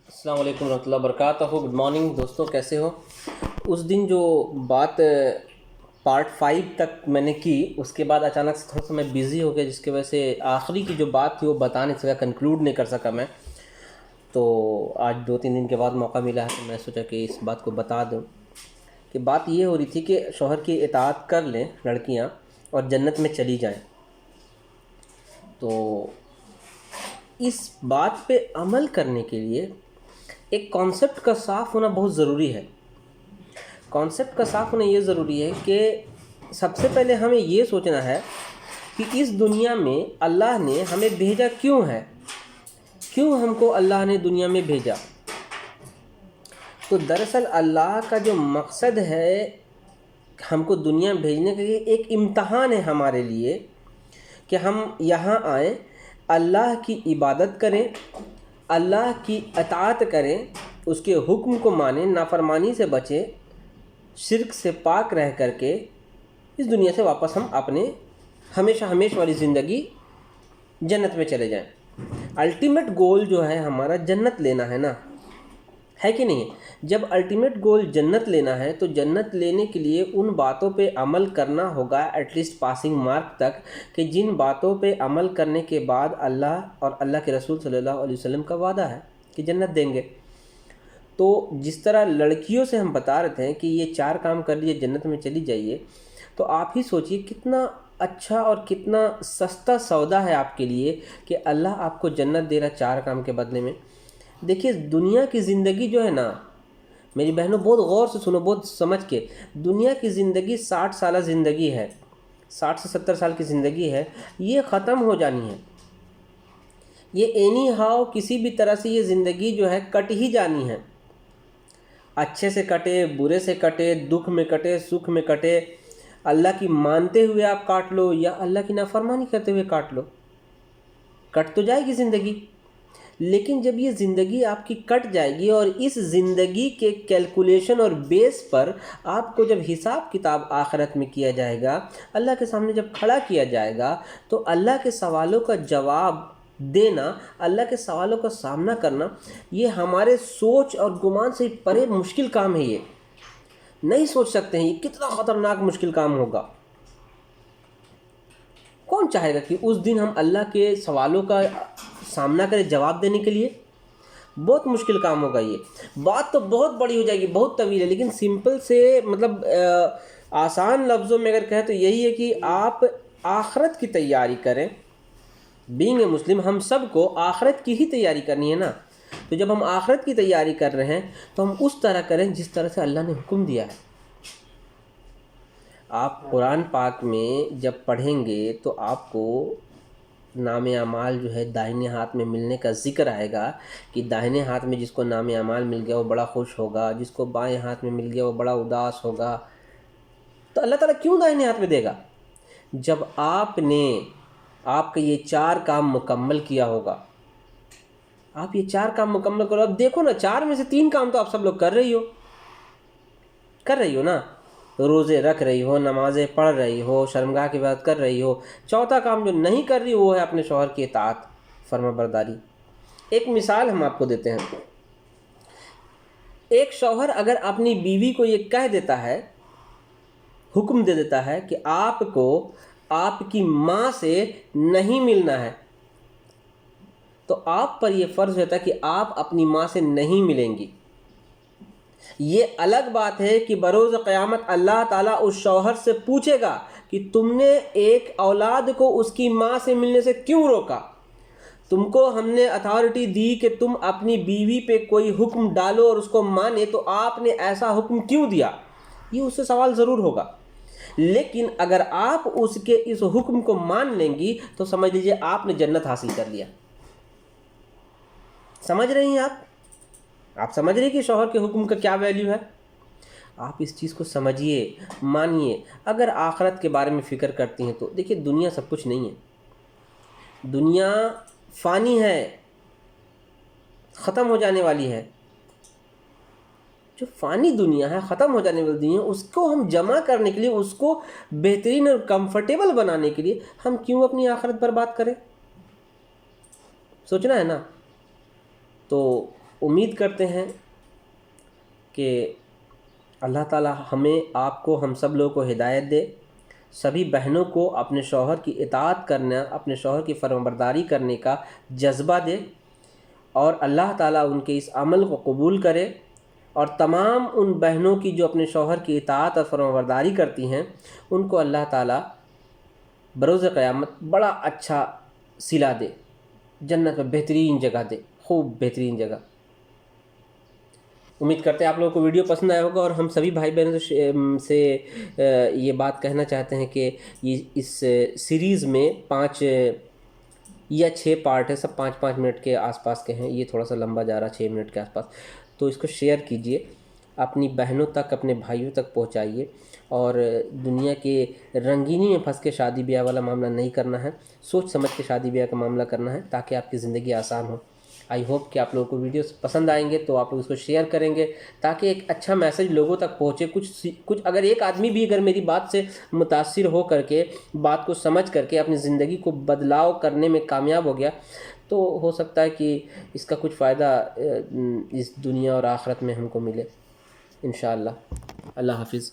السلام علیکم ورحمۃ اللہ وبرکاتہ. گڈ مارننگ دوستوں، کیسے ہو؟ اس دن جو بات پارٹ 5 تک میں نے کی، اس کے بعد اچانک سے تھوڑا سا میں بزی ہو گیا، جس کی وجہ سے آخری کی جو بات تھی وہ بتا نہیں سکا، کنکلوڈ نہیں کر سکا میں. تو آج 2-3 دن کے بعد موقع ملا ہے تو میں سوچا کہ اس بات کو بتا دوں کہ بات یہ ہو رہی تھی کہ شوہر کی اطاعت کر لیں لڑکیاں اور جنت میں چلی جائیں. تو اس بات پہ عمل کرنے کے لیے ایک کانسیپٹ کا صاف ہونا بہت ضروری ہے. کانسیپٹ کا صاف ہونا یہ ضروری ہے کہ سب سے پہلے ہمیں یہ سوچنا ہے کہ اس دنیا میں اللہ نے ہمیں بھیجا کیوں ہے، کیوں ہم کو اللہ نے دنیا میں بھیجا. تو دراصل اللہ کا جو مقصد ہے ہم کو دنیا بھیجنے کے لیے، ایک امتحان ہے ہمارے لیے کہ ہم یہاں آئیں، اللہ کی عبادت کریں، اللہ کی اطاعت کریں، اس کے حکم کو مانیں، نافرمانی سے بچیں، شرک سے پاک رہ کر کے اس دنیا سے واپس ہم اپنے ہمیشہ والی زندگی جنت میں چلے جائیں. الٹیمیٹ گول جو ہے ہمارا جنت لینا ہے نا، ہے کہ نہیں؟ جب الٹیمیٹ گول جنت لینا ہے تو جنت لینے کے لیے ان باتوں پہ عمل کرنا ہوگا، ایٹ لیسٹ پاسنگ مارک تک، کہ جن باتوں پہ عمل کرنے کے بعد اللہ اور اللہ کے رسول صلی اللہ علیہ وسلم کا وعدہ ہے کہ جنت دیں گے. تو جس طرح لڑکیوں سے ہم بتا رہے تھے کہ یہ 4 کام کر لیے جنت میں چلی جائیے، تو آپ ہی سوچئے کتنا اچھا اور کتنا سستا سودا ہے آپ کے لیے کہ اللہ آپ کو جنت دے رہا 4 کام کے بدلے میں. دیکھیے دنیا کی زندگی جو ہے نا، میری بہنوں بہت غور سے سنو، بہت سمجھ کے، دنیا کی زندگی 60 سالہ زندگی ہے، 60 سے 70 سال کی زندگی ہے، یہ ختم ہو جانی ہے. یہ اینی ہاؤ کسی بھی طرح سے یہ زندگی جو ہے کٹ ہی جانی ہے. اچھے سے کٹے، برے سے کٹے، دکھ میں کٹے، سکھ میں کٹے، اللہ کی مانتے ہوئے آپ کاٹ لو یا اللہ کی نافرمانی کرتے ہوئے کاٹ لو، کٹ تو جائے گی زندگی. لیکن جب یہ زندگی آپ کی کٹ جائے گی اور اس زندگی کے کیلکولیشن اور بیس پر آپ کو جب حساب کتاب آخرت میں کیا جائے گا، اللہ کے سامنے جب کھڑا کیا جائے گا، تو اللہ کے سوالوں کا جواب دینا، اللہ کے سوالوں کا سامنا کرنا، یہ ہمارے سوچ اور گمان سے پرے مشکل کام ہے. یہ نہیں سوچ سکتے ہیں یہ کتنا خطرناک مشکل کام ہوگا. کون چاہے گا کہ اس دن ہم اللہ کے سوالوں کا سامنا کریں جواب دینے کے لیے؟ بہت مشکل کام ہوگا. یہ بات تو بہت بڑی ہو جائے گی، بہت طویل ہے، لیکن سمپل سے مطلب آسان لفظوں میں اگر کہیں تو یہی ہے کہ آپ آخرت کی تیاری کریں. بینگ اے مسلم ہم سب کو آخرت کی ہی تیاری کرنی ہے نا. تو جب ہم آخرت کی تیاری کر رہے ہیں تو ہم اس طرح کریں جس طرح سے اللہ نے حکم دیا ہے. آپ قرآن پاک میں جب پڑھیں گے تو آپ کو نام اعمال جو ہے داہنے ہاتھ میں ملنے کا ذکر آئے گا کہ داہنے ہاتھ میں جس کو نام اعمال مل گیا وہ بڑا خوش ہوگا، جس کو بائیں ہاتھ میں مل گیا وہ بڑا اداس ہوگا. تو اللہ تعالیٰ کیوں داہنے ہاتھ میں دے گا؟ جب آپ نے آپ کا یہ 4 کام مکمل کیا ہوگا. آپ یہ 4 کام مکمل کرو. اب دیکھو نا، 4 میں سے 3 کام تو آپ سب لوگ کر رہی ہو نا. روزے رکھ رہی ہو، نمازیں پڑھ رہی ہو، شرمگاہ کی بات کر رہی ہو. 4تھا کام جو نہیں کر رہی وہ ہے اپنے شوہر کی اطاعت، فرما برداری. ایک مثال ہم آپ کو دیتے ہیں. ایک شوہر اگر اپنی بیوی کو یہ کہہ دیتا ہے، حکم دے دیتا ہے کہ آپ کو آپ کی ماں سے نہیں ملنا ہے، تو آپ پر یہ فرض ہوتا ہے کہ آپ اپنی ماں سے نہیں ملیں گی. یہ الگ بات ہے کہ بروز قیامت اللہ تعالیٰ اس شوہر سے پوچھے گا کہ تم نے ایک اولاد کو اس کی ماں سے ملنے سے کیوں روکا؟ تم کو ہم نے اتھارٹی دی کہ تم اپنی بیوی پہ کوئی حکم ڈالو اور اس کو مانے، تو آپ نے ایسا حکم کیوں دیا؟ یہ اس سے سوال ضرور ہوگا. لیکن اگر آپ اس کے اس حکم کو مان لیں گی تو سمجھ لیجئے آپ نے جنت حاصل کر لیا. سمجھ رہی ہیں آپ سمجھ رہی ہیں کہ شوہر کے حکم کا کیا ویلیو ہے؟ آپ اس چیز کو سمجھیے، مانیے. اگر آخرت کے بارے میں فکر کرتی ہیں تو دیکھیے دنیا سب کچھ نہیں ہے. دنیا فانی ہے، ختم ہو جانے والی ہے. جو فانی دنیا ہے، ختم ہو جانے والی دنیا، اس کو ہم جمع کرنے کے لیے، اس کو بہترین اور کمفرٹیبل بنانے کے لیے ہم کیوں اپنی آخرت برباد کریں؟ سوچنا ہے نا. تو امید کرتے ہیں کہ اللہ تعالی ہمیں، آپ کو، ہم سب لوگوں کو ہدایت دے، سبھی بہنوں کو اپنے شوہر کی اطاعت کرنا، اپنے شوہر کی فرمانبرداری کرنے کا جذبہ دے، اور اللہ تعالیٰ ان کے اس عمل کو قبول کرے، اور تمام ان بہنوں کی جو اپنے شوہر کی اطاعت اور فرمانبرداری کرتی ہیں ان کو اللہ تعالیٰ بروز قیامت بڑا اچھا صلہ دے، جنت میں بہترین جگہ دے، خوب بہترین جگہ۔ امید کرتے ہیں آپ لوگوں کو ویڈیو پسند آیا ہوگا، اور ہم سبھی بھائی بہنوں سے یہ بات کہنا چاہتے ہیں کہ اس سیریز میں 5 یا 6 پارٹ ہے، سب 5-5 منٹ کے آس پاس کے ہیں، یہ تھوڑا سا لمبا جا رہا 6 منٹ کے آس پاس، تو اس کو شیئر کیجئے، اپنی بہنوں تک، اپنے بھائیوں تک پہنچائیے، اور دنیا کے رنگینی میں پھنس کے شادی بیاہ والا معاملہ نہیں کرنا ہے، سوچ سمجھ کے شادی بیاہ کا معاملہ کرنا ہے تاکہ آپ کی زندگی آسان ہو۔ آئی ہوپ کہ آپ لوگوں کو ویڈیوز پسند آئیں گے تو آپ لوگ اس کو شیئر کریں گے تاکہ ایک اچھا میسج لوگوں تک پہنچے، کچھ اگر ایک آدمی بھی اگر میری بات سے متاثر ہو کر کے، بات کو سمجھ کر کے اپنی زندگی کو بدلاؤ کرنے میں کامیاب ہو گیا تو ہو سکتا ہے کہ اس کا کچھ فائدہ اس دنیا اور آخرت میں ہم کو ملے انشاءاللہ۔ اللہ حافظ۔